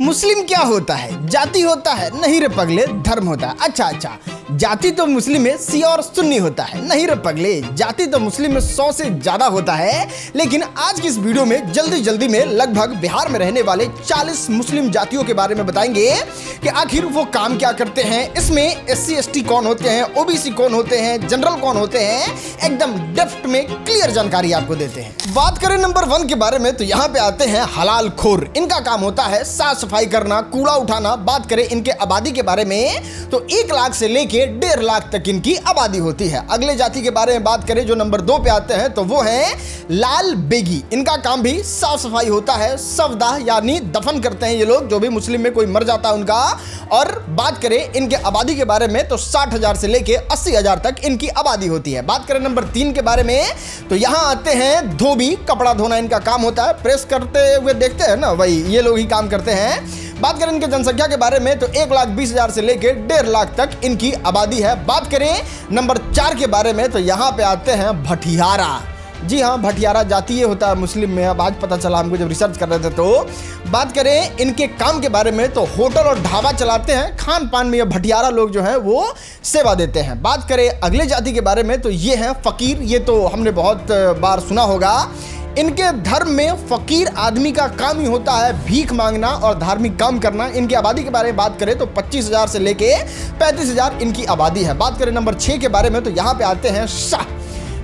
मुस्लिम क्या होता है? जाति होता है? नहीं रे पगले, धर्म होता है। अच्छा, जाति तो मुस्लिम में शिया और सुन्नी होता है। नहीं रे पगले, जाति तो मुस्लिम में 100 से ज्यादा होता है। लेकिन आज की इस वीडियो में जल्दी में लगभग बिहार में रहने वाले 40 मुस्लिम जातियों के बारे में बताएंगे कि आखिर वो काम क्या करते हैं। इसमें SC ST कौन होते हैं, OBC कौन होते हैं, जनरल कौन होते हैं, एकदम डेप्थ में क्लियर जानकारी आपको देते हैं। बात करें नंबर 1 के बारे में तो यहाँ पे आते हैं हलाल खोर। इनका काम होता है साफ सफाई करना, कूड़ा उठाना। बात करें इनके आबादी के बारे में तो 1 लाख से लेके 1.5 लाख तक इनकी आबादी होती है। अगले जाति के बारे में बात करें जो नंबर 2 पे आते हैं तो वो है लाल बेगी। इनका काम भी साफ सफाई होता है, सवदा यानी दफन करते हैं ये लोग जो भी मुस्लिम में कोई मर जाता है उनका। और बात करें इनके आबादी के बारे में तो 60,000 से लेके 80,000 तक इनकी आबादी होती है। बात करें नंबर 3 के बारे में तो यहां आते हैं धोबी। कपड़ा धोना इनका काम होता है, प्रेस करते हुए देखते हैं ना, वही ये लोग ही काम करते हैं। बात करें इनके जनसंख्या के बारे में तो 1,20,000 से लेके 1.5 लाख तक इनकी आबादी है। बात करें नंबर 4 के बारे में तो यहां पे आते हैं भटियारा। जी हाँ, भटियारा जाति ये होता है मुस्लिम में। अब आज पता चला हमको जब रिसर्च कर रहे थे। तो बात करें इनके काम के बारे में तो होटल और ढाबा चलाते हैं। खान पान में ये भटियारा लोग जो है वो सेवा देते हैं। बात करें अगले जाति के बारे में तो ये हैं फकीर। ये तो हमने बहुत बार सुना होगा। इनके धर्म में फकीर आदमी का काम ही होता है भीख मांगना और धार्मिक काम करना। इनकी आबादी के बारे में बात करें तो 25,000 से लेके 35,000 इनकी आबादी है। बात करें नंबर 6 के बारे में तो यहाँ पे आते हैं शाह।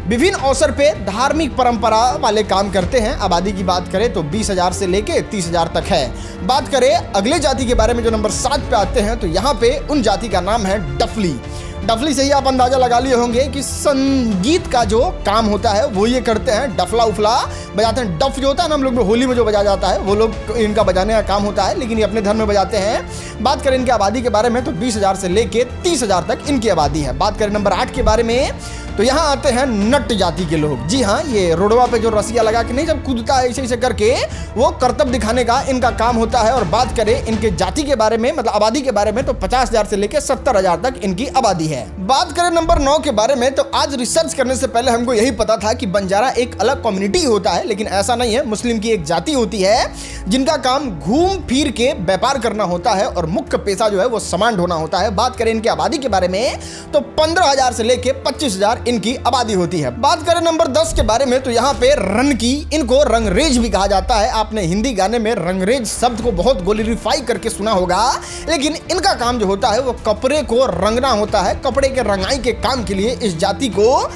विभिन्न अवसर पे धार्मिक परंपरा वाले काम करते हैं। आबादी की बात करें तो 20,000 से लेके 30,000 तक है। बात करें अगले जाति के बारे में जो नंबर 7 पे आते हैं तो यहाँ पे उन जाति का नाम है डफली। डफली से ही आप अंदाजा लगा लिए होंगे कि संगीत का जो काम होता है वो ये करते हैं। डफला उफला बजाते हैं। डफ जो होता है ना हम लोग में होली में जो बजाया जाता है वो लोग इनका बजाने का काम होता है, लेकिन ये अपने धर्म में बजाते हैं। बात करें इनकी आबादी के बारे में तो 20,000 से लेके 30,000 तक इनकी आबादी है। बात करें नंबर 8 के बारे में तो यहाँ आते हैं नट जाति के लोग। जी हाँ, ये रोडवा पे जो रसिया लगा के नहीं जब कूदता है ऐसे करके वो करतब दिखाने का इनका काम होता है। और बात करें इनके जाति के बारे में मतलब आबादी के बारे में तो 50,000 से लेकर 70,000 तक इनकी आबादी है। बात करें नंबर 9 के बारे में तो आज रिसर्च करने से पहले हमको यही पता था कि बंजारा एक अलग कम्युनिटी होता है, लेकिन ऐसा नहीं है। मुस्लिम की एक जाति होती है जिनका काम घूम फिर के व्यापार करना होता है और मुख्य पेशा जो है वो सामान ढोना होता है। बात करें इनकी आबादी के बारे में तो 15,000 से लेकर 25,000 इनकी आबादी होती है। बात करें नंबर 10 के बारे में तो यहाँ पे रन की, इनको रंगरेज भी कहा जाता है। आपने हिंदी गाने में रंगरेज शब्द को बहुत ग्लोरीफाई करके सुना होगा, लेकिन इनका काम जो होता है वो कपड़े को रंगना होता है। कपड़े के रंगाई के काम के लिए इस जाति को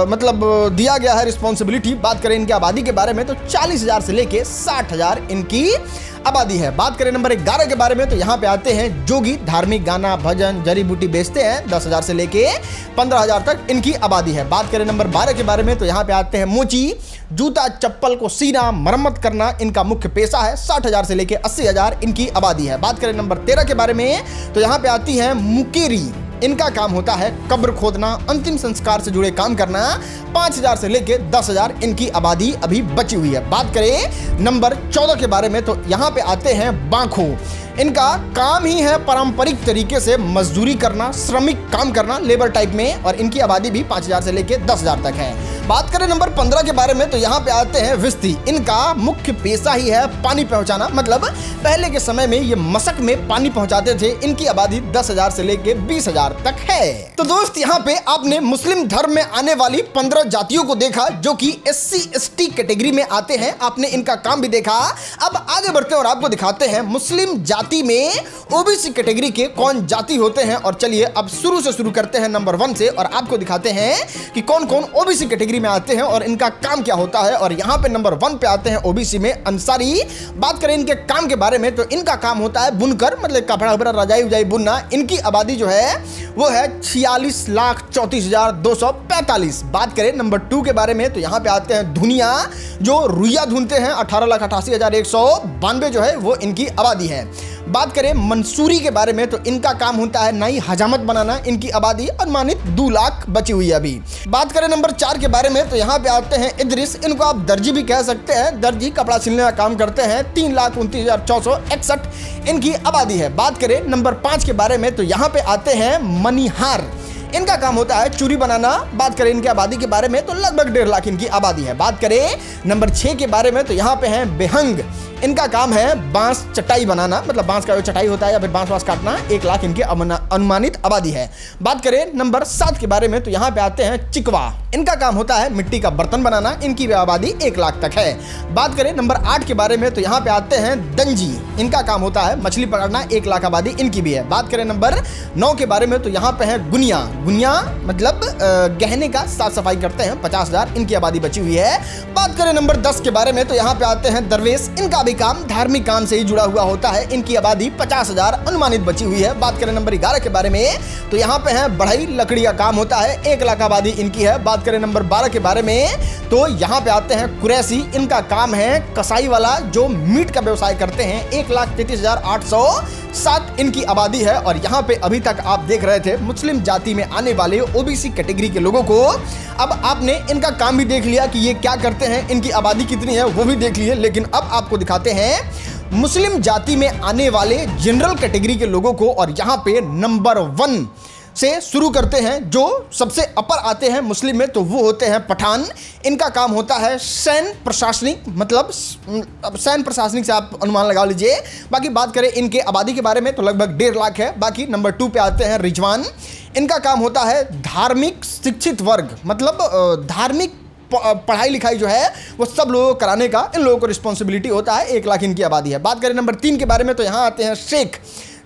मतलब दिया गया है रिस्पॉन्सिबिलिटी। बात करें इनकी आबादी के बारे में तो 40,000 से लेके 60,000 इनकी आबादी है। बात करें नंबर 11 के बारे में तो यहाँ पे आते हैं जोगी। धार्मिक गाना भजन जड़ी बूटी बेचते हैं। 10,000 से लेके 15,000 तक इनकी आबादी है। बात करें नंबर 12 के बारे में तो यहाँ पे आते हैं मोची। जूता चप्पल को सीना मरम्मत करना इनका मुख्य पेशा है। 60,000 से लेके 80,000 इनकी आबादी है। बात करें नंबर 13 के बारे में तो यहाँ पे आती है मुकेरी। इनका काम होता है कब्र खोदना, अंतिम संस्कार से जुड़े काम करना। 5,000 से लेके 10,000 इनकी आबादी अभी बची हुई है। बात करें नंबर 14 के बारे में तो यहाँ पे आते हैं बांखो। इनका काम ही है पारंपरिक तरीके से मजदूरी करना, श्रमिक काम करना लेबर टाइप में, और इनकी आबादी भी 5,000 से लेके 10,000 तक है। बात करें नंबर 15 के बारे में तो यहाँ पे आते हैं विस्ती। इनका मुख्य पेशा ही है पानी पहुंचाना, मतलब पहले के समय में ये मशक में पानी पहुंचाते थे। इनकी आबादी 10,000 से लेके 20,000 तक है। तो दोस्त यहाँ पे आपने मुस्लिम धर्म में आने वाली 15 जातियों को देखा जो कि SC ST कैटेगरी में आते हैं। आपने इनका काम भी देखा। अब आगे बढ़ते हैं और आपको दिखाते हैं मुस्लिम जाति में OBC कैटेगरी के कौन जाति होते हैं। और चलिए अब शुरू से शुरू करते हैं नंबर 1 से और आपको दिखाते हैं कि कौन कौन OBC कैटेगरी में आते हैं और इनका काम क्या होता है। और यहाँ पे नंबर 1 पे आते हैं OBC में अंसारी। बात करें इनके काम के बारे में तो इनका काम होता है बुनकर, मतलब कपड़ा वपड़ा रजाई उजाई बुनना। इनकी आबादी जो है वो है 46,34,245। बात करें नंबर 2 के बारे में तो यहाँ पे आते हैं धुनिया, जो रुइया धुनते हैं। 18,88,192 जो है वो इनकी आबादी है। बात करें मंसूरी के बारे में तो इनका काम होता है नई हजामत बनाना। इनकी आबादी अनुमानित 2 लाख बची हुई है अभी। बात करें नंबर 4 के बारे में तो यहाँ पे आते हैं इद्रिस। इनको आप दर्जी भी कह सकते हैं। दर्जी कपड़ा सिलने का काम करते हैं। 3,29,461 इनकी आबादी है। बात करें नंबर 5 के बारे में तो यहाँ पे आते हैं मनिहार। इनका काम होता है चूड़ी बनाना। बात करें इनकी आबादी के बारे में तो लगभग 1.5 लाख इनकी आबादी है। बात करें नंबर 6 के बारे में तो यहाँ पे हैं बेहंग। इनका काम है बांस चटाई बनाना, मतलब बांस का जो चटाई होता है या फिर बांस वास काटना। 1 लाख इनकी अनुमानित आबादी है। बात करें नंबर 7 के बारे में तो यहाँ पे आते हैं चिकवा। इनका काम होता है मिट्टी का बर्तन बनाना। इनकी भी आबादी 1 लाख तक है। बात करें नंबर 8 के बारे में तो यहाँ पे आते हैं दंजी। इनका काम होता है मछली पकड़ना। 1 लाख आबादी इनकी भी है। बात करें नंबर 9 के बारे में तो यहाँ पे है गुनिया। गुनिया मतलब गहने का साफ सफाई करते हैं। 50,000 इनकी आबादी बची हुई है। बात करें नंबर 10 के बारे में तो यहाँ पे आते हैं दरवेश। इनका भी काम धार्मिक काम से ही जुड़ा हुआ होता है। इनकी आबादी 50,000 अनुमानित बची हुई है। बात करें नंबर 11 के बारे में तो यहाँ पे है बढ़ई, लकड़ी का काम होता है। 1 लाख आबादी इनकी है। बात करें नंबर 12 के बारे में तो यहाँ पे आते हैं कुरैशी। इनका काम है कसाई वाला, जो मीट का व्यवसाय करते हैं। 1,33,807 इनकी आबादी है। और यहाँ पे अभी तक आप देख रहे थे मुस्लिम जाति में आने वाले ओबीसी कैटेगरी के लोगों को। अब आपने इनका काम भी देख लिया कि ये क्या करते हैं, इनकी आबादी कितनी है वो भी देख लिए। लेकिन अब आपको दिखाते हैं मुस्लिम जाति में आने वाले जनरल कैटेगरी के लोगों को। और यहाँ पे नंबर 1 से शुरू करते हैं। जो सबसे अपर आते हैं मुस्लिम में तो वो होते हैं पठान। इनका काम होता है सैन्य प्रशासनिक, मतलब सैन्य प्रशासनिक से आप अनुमान लगा लीजिए। बाकी बात करें इनके आबादी के बारे में तो लगभग 1.5 लाख है। बाकी नंबर 2 पे आते हैं रिजवान। इनका काम होता है धार्मिक शिक्षित वर्ग, मतलब धार्मिक पढ़ाई लिखाई जो है वो सब लोगों को कराने का इन लोगों को रिस्पॉन्सिबिलिटी होता है। 1 लाख इनकी आबादी है। बात करें नंबर 3 के बारे में तो यहाँ आते हैं शेख।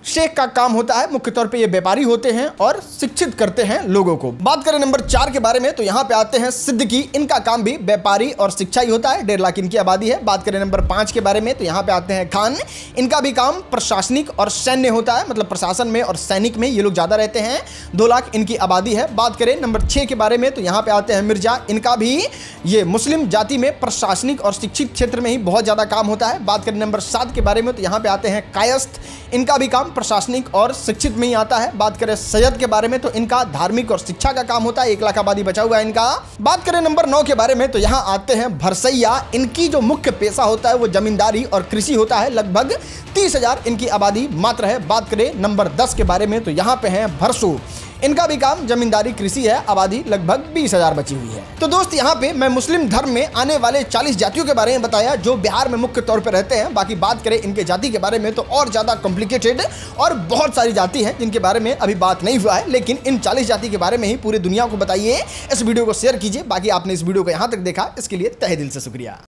शेख का काम होता है मुख्य तौर पे ये व्यापारी होते हैं और शिक्षित करते हैं लोगों को। बात करें नंबर 4 के बारे में तो यहाँ पे आते हैं सिद्दीकी। इनका काम भी व्यापारी और शिक्षा ही होता है। 1.5 लाख इनकी आबादी है। बात करें नंबर 5 के बारे में तो यहाँ पे आते हैं खान। इनका भी काम प्रशासनिक और सैन्य होता है, मतलब प्रशासन में और सैनिक में ये लोग ज्यादा रहते हैं। 2 लाख इनकी आबादी है। बात करें नंबर 6 के बारे में तो यहाँ पे आते हैं मिर्जा। इनका भी ये मुस्लिम जाति में प्रशासनिक और शिक्षित क्षेत्र में ही बहुत ज्यादा काम होता है। बात करें नंबर 7 के बारे में तो यहाँ पे आते हैं कायस्थ। इनका भी काम प्रशासनिक और शिक्षित में ही आता है। बात करें सैयद के बारे में तो इनका धार्मिक और शिक्षा का काम होता है। 1 लाख आबादी बचा हुआ है इनका। बात करें नंबर 9 के बारे में तो यहाँ आते हैं भरसैया। इनकी जो मुख्य पेशा होता है वो जमींदारी और कृषि होता है। लगभग 30,000 इनकी आबादी मात्र है। बात करें नंबर 10 के बारे में तो यहाँ पे हैं भरसू। इनका भी काम जमींदारी कृषि है। आबादी लगभग 20,000 बची हुई है। तो दोस्त यहाँ पे मैं मुस्लिम धर्म में आने वाले 40 जातियों के बारे में बताया जो बिहार में मुख्य तौर पे रहते हैं। बाकी बात करें इनके जाति के बारे में तो और ज्यादा कॉम्प्लिकेटेड और बहुत सारी जाति हैं जिनके बारे में अभी बात नहीं हुआ है। लेकिन इन 40 जाति के बारे में ही पूरी दुनिया को बताइए। इस वीडियो को शेयर कीजिए। बाकी आपने इस वीडियो को यहाँ तक देखा इसके लिए तहे दिल से शुक्रिया।